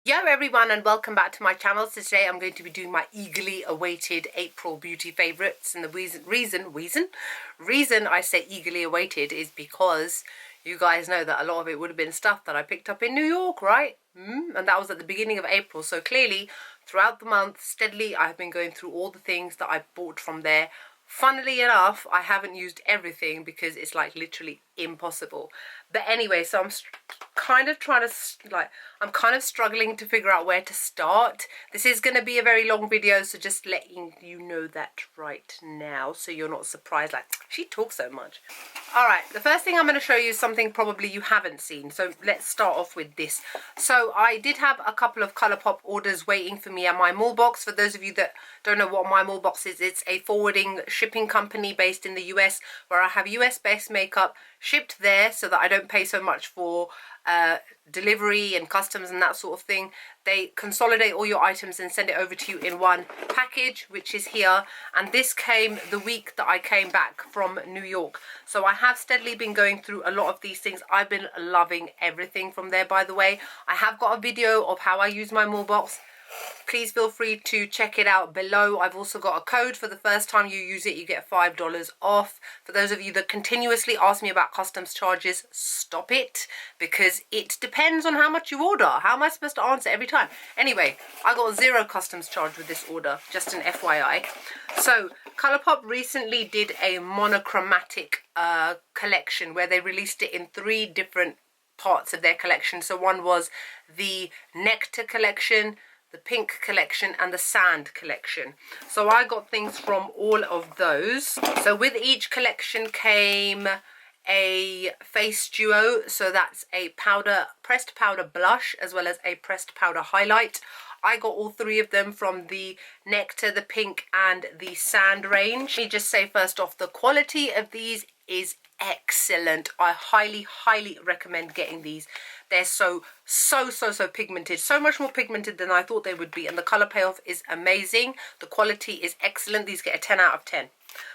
Yo everyone, and welcome back to my channel. So today I'm going to be doing my eagerly awaited April beauty favorites, and the reason I say eagerly awaited is because you guys know that a lot of it would have been stuff that I picked up in New York, right? And that was at the beginning of April, so clearly throughout the month steadily I have been going through all the things that I bought from there. Funnily enough, I haven't used everything because it's like literally impossible. But anyway, so I'm kind of struggling to figure out where to start. This is going to be a very long video, so just letting you know that right now so you're not surprised like she talks so much. Alright, the first thing I'm going to show you is something probably you haven't seen, so let's start off with this. So I did have a couple of Colourpop orders waiting for me at MyMallBox. For those of you that don't know what MyMallBox is, it's a forwarding shipping company based in the US where I have US based makeup shipped there so that I don't pay so much for delivery and customs and that sort of thing. They consolidate all your items and send it over to you in one package, which is here, and this came the week that I came back from New York. So I have steadily been going through a lot of these things. I've been loving everything from there, by the way. I have got a video of how I use my MyMallBox. Please feel free to check it out below. I've also got a code. For the first time you use it, you get $5 off. For those of you that continuously ask me about customs charges, stop it, because it depends on how much you order. How am I supposed to answer every time? Anyway, I got 0 customs charge with this order, just an FYI. So Colourpop recently did a monochromatic collection where they released it in 3 different parts of their collection. So one was the Nectar collection, the Pink collection, and the Sand collection. So I got things from all of those. So with each collection came a face duo, so that's a pressed powder blush as well as a pressed powder highlight. I got all 3 of them from the Nectar, the Pink, and the Sand range. Let me just say first off, the quality of these is excellent. I highly recommend getting these. They're so pigmented, so much more pigmented than I thought they would be, and the color payoff is amazing. The quality is excellent. These get a 10 out of 10.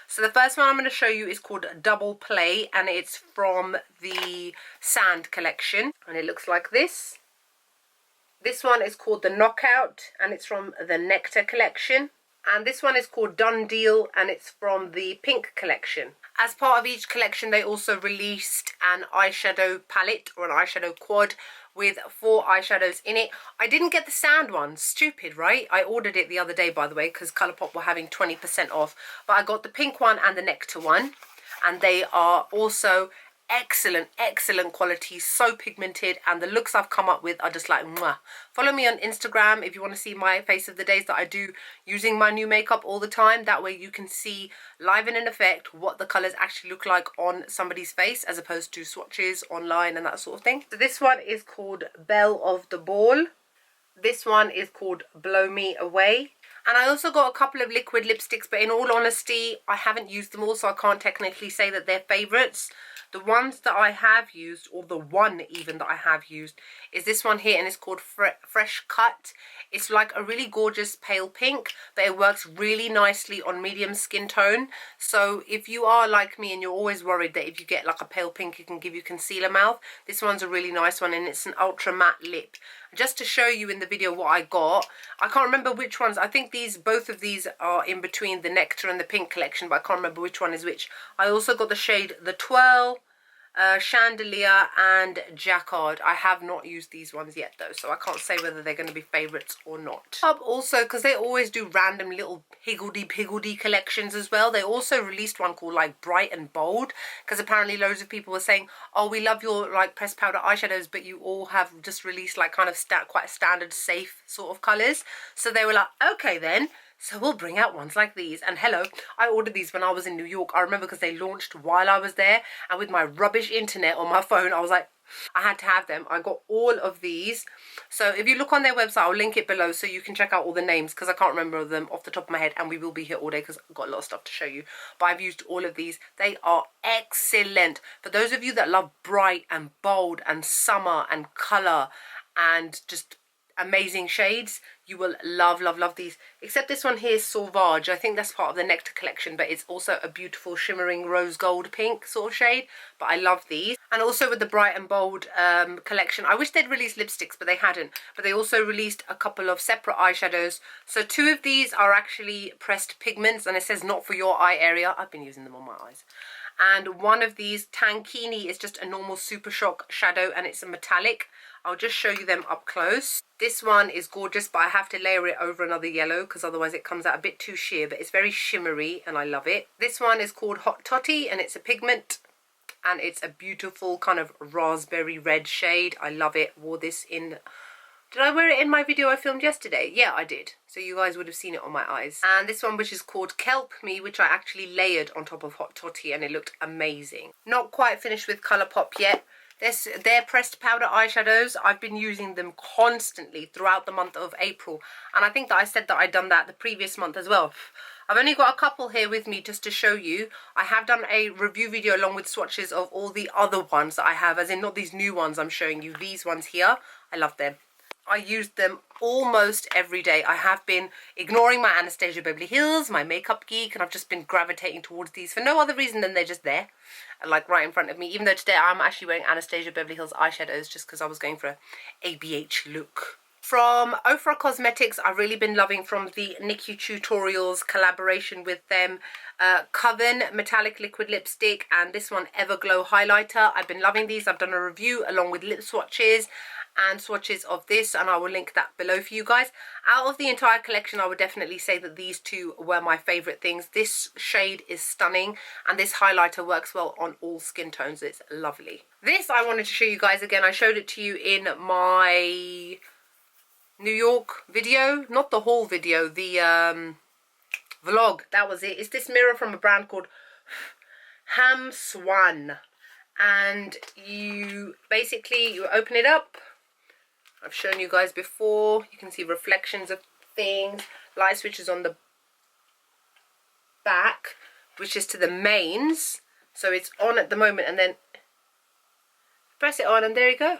So the first one I'm going to show you is called Double Play, and it's from the Sand collection, and it looks like this. This one is called the Knockout, and it's from the Nectar collection. And this one is called Done Deal, and it's from the Pink collection. As part of each collection, they also released an eyeshadow palette or an eyeshadow quad with 4 eyeshadows in it. I didn't get the Sand one. Stupid, right? I ordered it the other day, by the way, because Colourpop were having 20% off. But I got the Pink one and the Nectar one, and they are also excellent quality, so pigmented, and the looks I've come up with are just like mwah. Follow me on Instagram if you want to see my face of the days that I do using my new makeup all the time. That way you can see live and in effect what the colors actually look like on somebody's face as opposed to swatches online and that sort of thing. So this one is called Belle of the Ball. This one is called Blow Me Away. And I also got a couple of liquid lipsticks, but in all honesty, I haven't used them all, so I can't technically say that they're favorites. The ones that I have used, or the one even that I have used, is this one here, and it's called Fresh Cut. It's like a really gorgeous pale pink, but it works really nicely on medium skin tone. So if you are like me and you're always worried that if you get like a pale pink it can give you concealer mouth, this one's a really nice one, and it's an ultra matte lip. Just to show you in the video what I got, I can't remember which ones. I think both of these are in between the Nectar and the Pink collection, but I can't remember which one is which. I also got the shade the Twirl, Chandelier, and Jacquard. I have not used these ones yet though, so I can't say whether they're going to be favourites or not. Also, because they always do random little higgledy-piggledy collections as well, they also released one called like Bright and Bold, because apparently loads of people were saying, oh, we love your like pressed powder eyeshadows, but you all have just released like kind of quite standard safe sort of colours. So they were like, okay then, so we'll bring out ones like these. And hello, I ordered these when I was in New York. I remember because they launched while I was there, and with my rubbish internet on my phone, I was like, I had to have them. I got all of these. So if you look on their website, I'll link it below so you can check out all the names, because I can't remember them off the top of my head, and we will be here all day because I've got a lot of stuff to show you. But I've used all of these. They are excellent. For those of you that love bright and bold and summer and colour and just amazing shades. You will love, love, love these. Except this one here is Sauvage. I think that's part of the Nectar collection, but it's also a beautiful shimmering rose gold pink sort of shade. But I love these. And also with the Bright and Bold collection, I wish they'd released lipsticks, but they hadn't. But they also released a couple of separate eyeshadows. So 2 of these are actually pressed pigments, and it says not for your eye area. I've been using them on my eyes. And one of these, Tankini, is just a normal Super Shock shadow, and it's a metallic. I'll just show you them up close. This one is gorgeous, but I have to layer it over another yellow because otherwise it comes out a bit too sheer, but it's very shimmery and I love it. This one is called Hot Totty, and it's a pigment, and it's a beautiful kind of raspberry red shade. I love it. Wore this in... Did I wear it in my video I filmed yesterday? Yeah, I did. So you guys would have seen it on my eyes. And this one, which is called Kelp Me, which I actually layered on top of Hot Totty, and it looked amazing. Not quite finished with Colourpop yet. They're pressed powder eyeshadows. I've been using them constantly throughout the month of April. And I think that I said that I'd done that the previous month as well. I've only got a couple here with me just to show you. I have done a review video along with swatches of all the other ones that I have, as in not these new ones I'm showing you. These ones here, I love them. I used them almost every day. I have been ignoring my Anastasia Beverly Hills, my Makeup Geek, and I've just been gravitating towards these for no other reason than they're just there, like right in front of me. Even though today I'm actually wearing Anastasia Beverly Hills eyeshadows just because I was going for a ABH look. From Ofra Cosmetics, I've really been loving from the Nikki Tutorials collaboration with them. Coven Metallic Liquid Lipstick and this one Everglow Highlighter. I've been loving these. I've done a review along with lip swatches and swatches of this, and I will link that below for you guys. Out of the entire collection, I would definitely say that these 2 were my favorite things. This shade is stunning, and this highlighter works well on all skin tones. It's lovely. This I wanted to show you guys again. I showed it to you in my New York video, not the haul video, the vlog. That was it. It's this mirror from a brand called Ham Swan, and you basically open it up. I've shown you guys before. You can see reflections of things. Light switches on the back, which is to the mains. So it's on at the moment, and then press it on and there you go.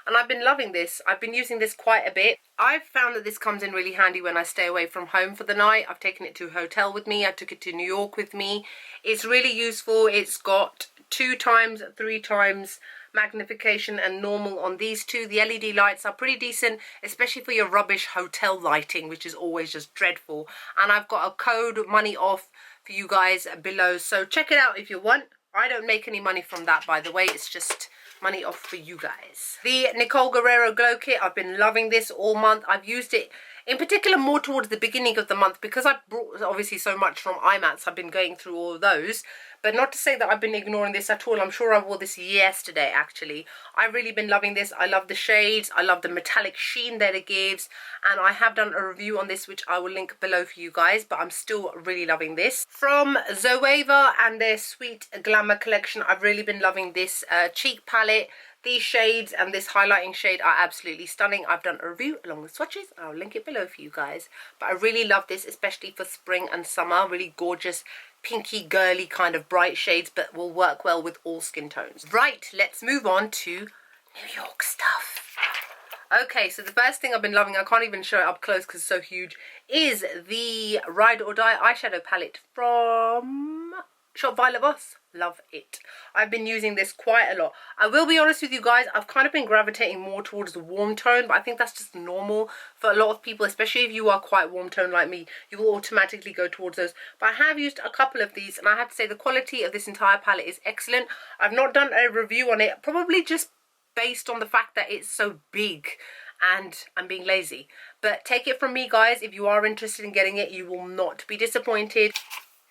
And I've been loving this. I've been using this quite a bit. I've found that this comes in really handy when I stay away from home for the night. I've taken it to a hotel with me. I took it to New York with me. It's really useful. It's got 2 times, 3 times magnification and normal on these 2. The LED lights are pretty decent, especially for your rubbish hotel lighting, which is always just dreadful. And I've got a code money off for you guys below, so check it out if you want. I don't make any money from that, by the way. It's just money off for you guys. The Nicole Guerrero Glow Kit, I've been loving this all month. I've used it in particular more towards the beginning of the month because I brought obviously so much from IMATS. I've been going through all of those, but not to say that I've been ignoring this at all. I'm sure I wore this yesterday actually. I've really been loving this. I love the shades, I love the metallic sheen that it gives, and I have done a review on this which I will link below for you guys, but I'm still really loving this. From Zoeva and their Sweet Glamour collection, I've really been loving this cheek palette. These shades and this highlighting shade are absolutely stunning. I've done a review along with swatches. I'll link it below for you guys. But I really love this, especially for spring and summer. Really gorgeous, pinky, girly kind of bright shades, but will work well with all skin tones. Right, let's move on to New York stuff. Okay, so the first thing I've been loving, I can't even show it up close because it's so huge, is the Ride or Die eyeshadow palette from Shop Violet Voss. Love it. I've been using this quite a lot. I will be honest with you guys, I've kind of been gravitating more towards the warm tone, but I think that's just normal for a lot of people, especially if you are quite warm tone like me. You will automatically go towards those. But I have used a couple of these, and I have to say the quality of this entire palette is excellent. I've not done a review on it, probably just based on the fact that it's so big and I'm being lazy. But take it from me guys, if you are interested in getting it, you will not be disappointed.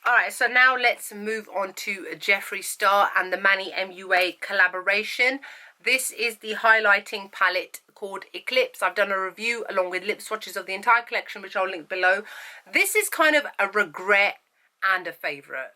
Alright, so now let's move on to Jeffree Star and the Manny MUA collaboration. This is the highlighting palette called Eclipse. I've done a review along with lip swatches of the entire collection, which I'll link below. This is kind of a regret and a favourite.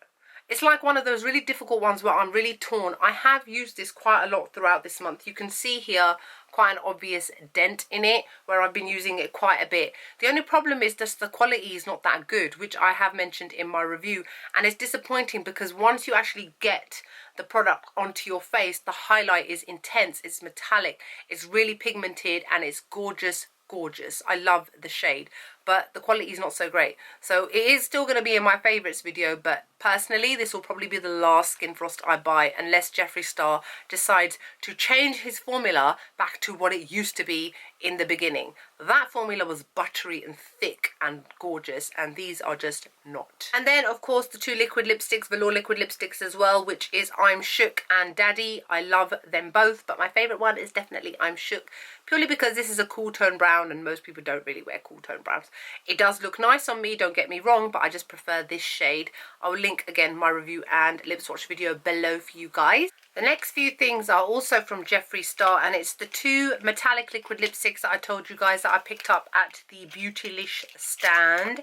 It's like one of those really difficult ones where I'm really torn. I have used this quite a lot throughout this month. You can see here quite an obvious dent in it where I've been using it quite a bit. The only problem is just the quality is not that good, which I have mentioned in my review, and it's disappointing because once you actually get the product onto your face, the highlight is intense, it's metallic, it's really pigmented, and it's gorgeous, gorgeous. I love the shade, but the quality is not so great. So it is still going to be in my favourites video, but personally this will probably be the last Skin Frost I buy unless Jeffree Star decides to change his formula back to what it used to be in the beginning. That formula was buttery and thick and gorgeous, and these are just not. And then of course the two liquid lipsticks, velour liquid lipsticks as well, which is I'm Shook and Daddy. I love them both, but my favourite one is definitely I'm Shook, purely because this is a cool tone brown and most people don't really wear cool tone browns. It does look nice on me, don't get me wrong, but I just prefer this shade. I will link again my review and lip swatch video below for you guys. The next few things are also from Jeffree Star, and it's the two metallic liquid lipsticks that I told you guys that I picked up at the Beautylish stand.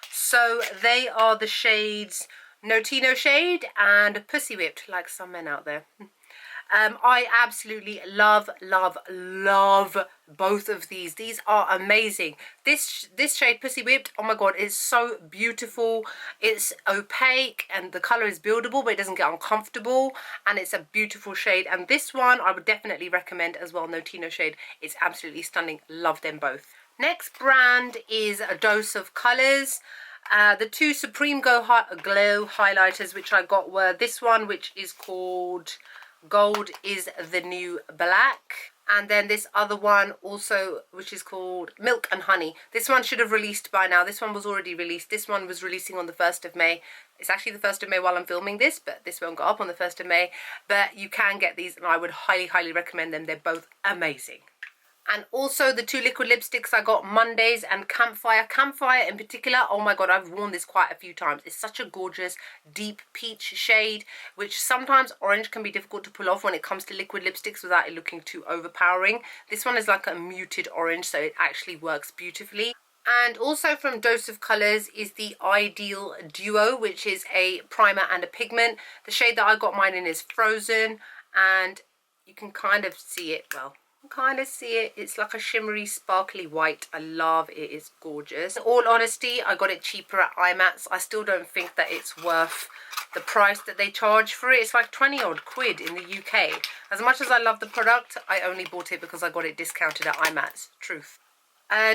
So they are the shades Notino Shade and Pussy Whipped, like some men out there. I absolutely love both of these. These are amazing. This shade Pussy Whipped, oh my god, it's so beautiful. It's opaque and the colour is buildable, but it doesn't get uncomfortable, and it's a beautiful shade. And this one I would definitely recommend as well, Notino Shade. It's absolutely stunning. Love them both. Next brand is A Dose of Colours. The two Supreme Glow highlighters which I got were this one, which is called Gold is the New Black, and then this other one also, which is called Milk and Honey. This one should have released by now. This one was already released. This one was releasing on the 1st of May. It's actually the 1st of May while I'm filming this, but this won't go up on the 1st of May. But you can get these, and I would highly recommend them. They're both amazing. And also the two liquid lipsticks I got, Mondays and Campfire. Campfire in particular, oh my god, I've worn this quite a few times. It's such a gorgeous deep peach shade, which sometimes orange can be difficult to pull off when it comes to liquid lipsticks without it looking too overpowering. This one is like a muted orange, so it actually works beautifully. And also from Dose of Colours is the Ideal Duo, which is a primer and a pigment. The shade that I got mine in is Frozen, and you can kind of see it, well, it's like a shimmery sparkly white. I love it. It's gorgeous. In all honesty, I got it cheaper at IMATS. I still don't think that it's worth the price that they charge for it. It's like 20 odd quid in the UK. As much as I love the product, I only bought it because I got it discounted at IMATS. Truth.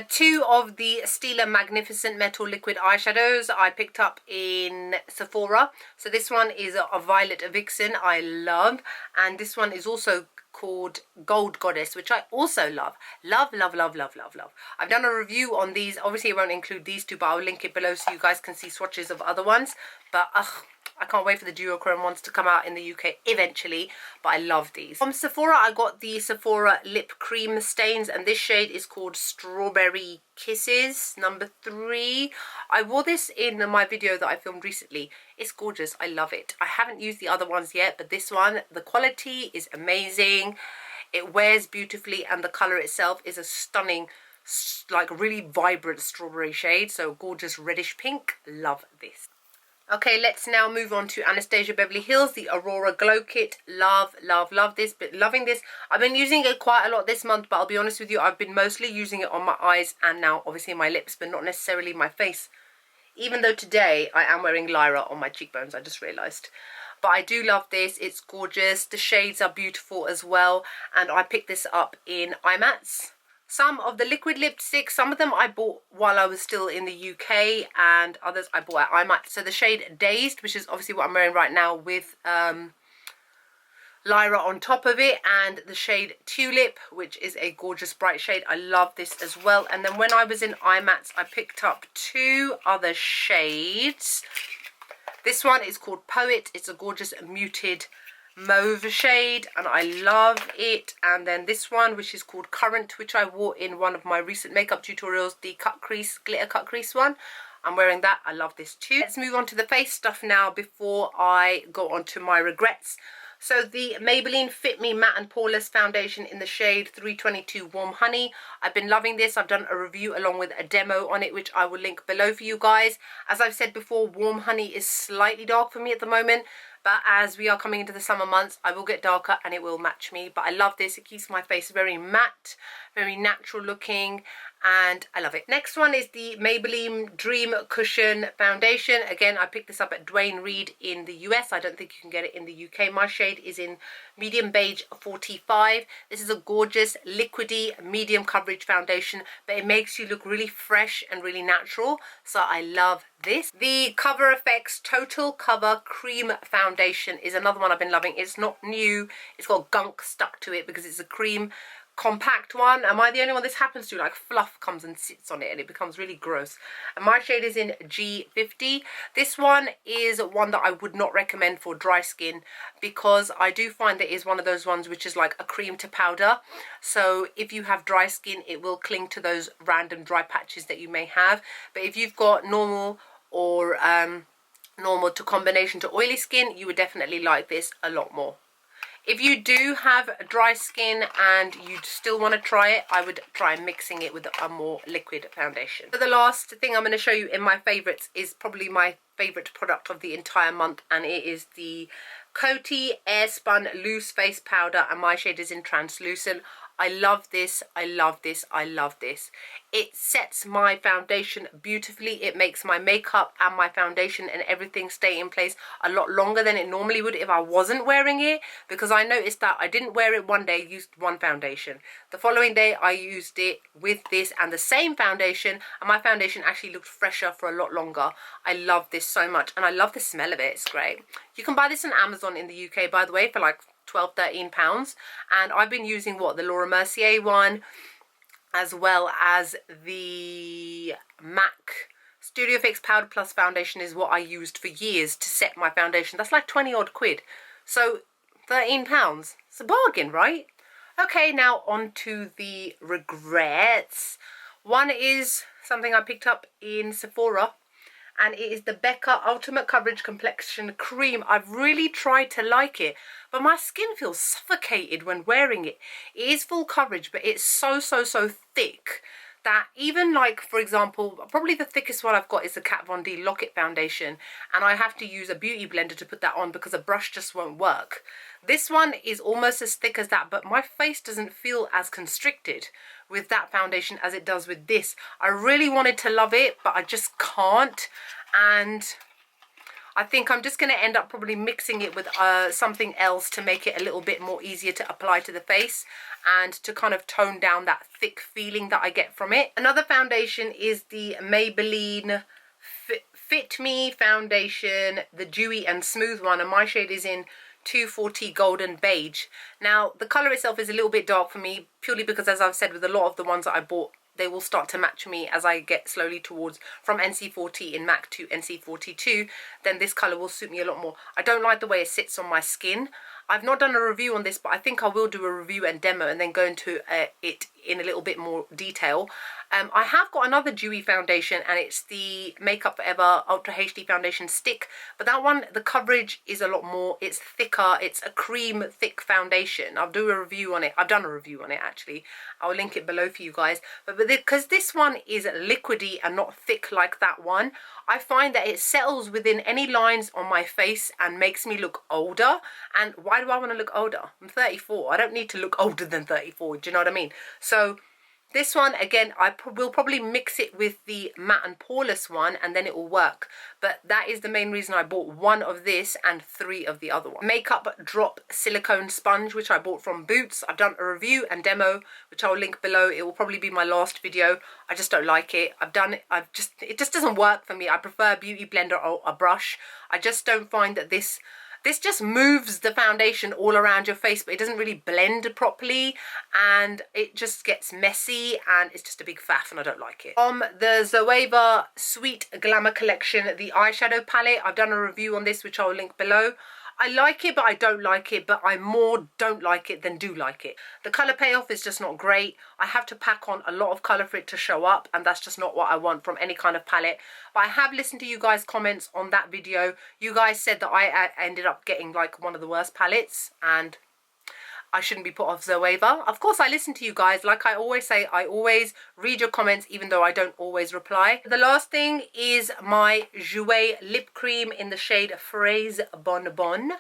Two of the Stila Magnificent Metal Liquid Eyeshadows I picked up in Sephora. So this one is a Violet Vixen, I love, and this one is also called Gold Goddess, which I also love. Love. I've done a review on these. Obviously, I won't include these two, but I'll link it below so you guys can see swatches of other ones. But I can't wait for the duochrome ones to come out in the UK eventually, but I love these. From Sephora, I got the Sephora Lip Cream Stains, and this shade is called Strawberry Kisses, number 3. I wore this in my video that I filmed recently. It's gorgeous. I love it. I haven't used the other ones yet, but this one, the quality is amazing. It wears beautifully, and the colour itself is a stunning, like really vibrant strawberry shade. So gorgeous reddish pink. Love this. Okay, let's now move on to Anastasia Beverly Hills, the Aurora Glow Kit. Love this, but loving this. I've been using it quite a lot this month, but I'll be honest with you, I've been mostly using it on my eyes and now obviously my lips, but not necessarily my face. Even though today I am wearing Lyra on my cheekbones, I just realised. But I do love this. It's gorgeous. The shades are beautiful as well, and I picked this up in IMATS. Some of the liquid lipsticks, some of them I bought while I was still in the UK, and others I bought at IMATS. So the shade Dazed, which is obviously what I'm wearing right now with Lyra on top of it, and the shade Tulip, which is a gorgeous bright shade. I love this as well. And then when I was in IMATS, I picked up two other shades. This one is called Poet. It's a gorgeous muted mauve shade, and I love it. And then this one, which is called Current, which I wore in one of my recent makeup tutorials, the cut crease, glitter cut crease one. I'm wearing that. I love this too. Let's move on to the face stuff now before I go on to my regrets. So the Maybelline Fit Me Matte and Poreless Foundation in the shade 322 Warm Honey. I've been loving this. I've done a review along with a demo on it, which I will link below for you guys. As I've said before, Warm Honey is slightly dark for me at the moment, but as we are coming into the summer months, I will get darker and it will match me. But I love this. It keeps my face very matte, very natural looking, and I love it. Next one is the Maybelline Dream Cushion Foundation. Again, I picked this up at Dwayne Reed in the US. I don't think you can get it in the UK. My shade is in medium beige 45. This is a gorgeous liquidy medium coverage foundation, but it makes you look really fresh and really natural, so I love this. The Cover FX Total Cover Cream Foundation is another one I've been loving. It's not new, it's got gunk stuck to it because it's a cream compact one. Am I the only one this happens to? Like fluff comes and sits on it and it becomes really gross. And my shade is in G50. This one is one that I would not recommend for dry skin because I do find that it is one of those ones which is like a cream to powder. So if you have dry skin, it will cling to those random dry patches that you may have. But if you've got normal or normal to combination to oily skin, you would definitely like this a lot more. If you do have dry skin and you still want to try it, I would try mixing it with a more liquid foundation. So the last thing I'm going to show you in my favourites is probably my favourite product of the entire month, and it is the Coty Airspun Loose Face Powder, and my shade is in Translucent. I love this, I love this, I love this. It sets my foundation beautifully. It makes my makeup and my foundation and everything stay in place a lot longer than it normally would if I wasn't wearing it, because I noticed that I didn't wear it one day, used one foundation. The following day I used it with this and the same foundation, and my foundation actually looked fresher for a lot longer. I love this so much, and I love the smell of it. It's great. You can buy this on Amazon in the UK, by the way, for like £12–13, and I've been using the Laura Mercier one, as well as the MAC Studio Fix Powder Plus foundation is what I used for years to set my foundation. That's like 20 odd quid, so £13, it's a bargain, right? Okay, now on to the regrets. One is something I picked up in Sephora, and it is the Becca Ultimate Coverage Complexion Cream. I've really tried to like it, but my skin feels suffocated when wearing it. It is full coverage, but it's so thick that even like, for example, probably the thickest one I've got is the Kat Von D Lock-It foundation, and I have to use a beauty blender to put that on because a brush just won't work. This one is almost as thick as that, but my face doesn't feel as constricted with that foundation as it does with this. I really wanted to love it, but I just can't, and I think I'm just going to end up probably mixing it with something else to make it a little bit more easier to apply to the face and to kind of tone down that thick feeling that I get from it. Another foundation is the Maybelline Fit Me foundation, the dewy and smooth one, and my shade is in 240 Golden Beige. Now the colour itself is a little bit dark for me, purely because, as I've said, with a lot of the ones that I bought, they will start to match me as I get slowly towards from NC40 in MAC to NC42, then this colour will suit me a lot more. I don't like the way it sits on my skin. I've not done a review on this, but I think I will do a review and demo and then go into it in a little bit more detail. I have got another dewy foundation, and it's the Makeup Forever Ultra HD Foundation Stick, but that one, the coverage is a lot more, it's thicker, it's a cream thick foundation. I'll do a review on it. I've done a review on it actually. I'll link it below for you guys. But because this one is liquidy and not thick like that one, I find that it settles within any lines on my face and makes me look older. And why do I want to look older? I'm 34. I don't need to look older than 34. Do you know what I mean? So this one, again, I will probably mix it with the Matte and Poreless one, and then it will work. But that is the main reason I bought one of this and 3 of the other one. Makeup Drop Silicone Sponge, which I bought from Boots. I've done a review and demo, which I'll link below. It will probably be my last video. I just don't like it. I've done it. It just doesn't work for me. I prefer a beauty blender or a brush. I just don't find that this just moves the foundation all around your face, but it doesn't really blend properly, and it just gets messy, and it's just a big faff, and I don't like it. The Zoeva Sweet Glamour Collection, the eyeshadow palette, I've done a review on this, which I'll link below. I like it, but I don't like it, but I more don't like it than do like it. The colour payoff is just not great. I have to pack on a lot of colour for it to show up, and that's just not what I want from any kind of palette. But I have listened to you guys' comments on that video. You guys said that I ended up getting like one of the worst palettes, and I shouldn't be put off Zoeva. Of course, I listen to you guys. Like I always say, I always read your comments, even though I don't always reply. The last thing is my Jouer lip cream in the shade Fraise Bonbon.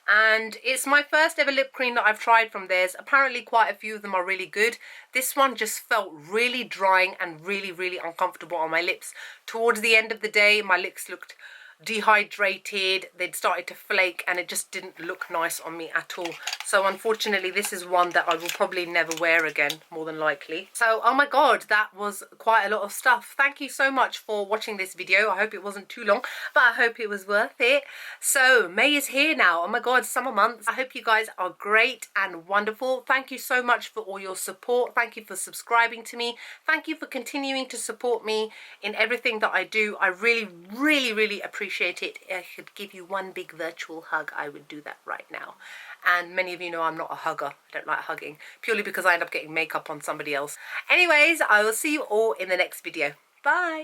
and it's my first ever lip cream that I've tried from theirs. Apparently quite a few of them are really good. This one just felt really drying and really uncomfortable on my lips. Towards the end of the day, my lips looked dehydrated, they'd started to flake, and it just didn't look nice on me at all. So unfortunately this is one that I will probably never wear again, more than likely. So oh my god, that was quite a lot of stuff. Thank you so much for watching this video. I hope it wasn't too long, but I hope it was worth it. So May is here now. Oh my god, summer months. I hope you guys are great and wonderful. Thank you so much for all your support. Thank you for subscribing to me. Thank you for continuing to support me in everything that I do. I really appreciate it. If I could give you one big virtual hug, I would do that right now. And many of you know I'm not a hugger. I don't like hugging, purely because I end up getting makeup on somebody else. Anyways, I will see you all in the next video. Bye.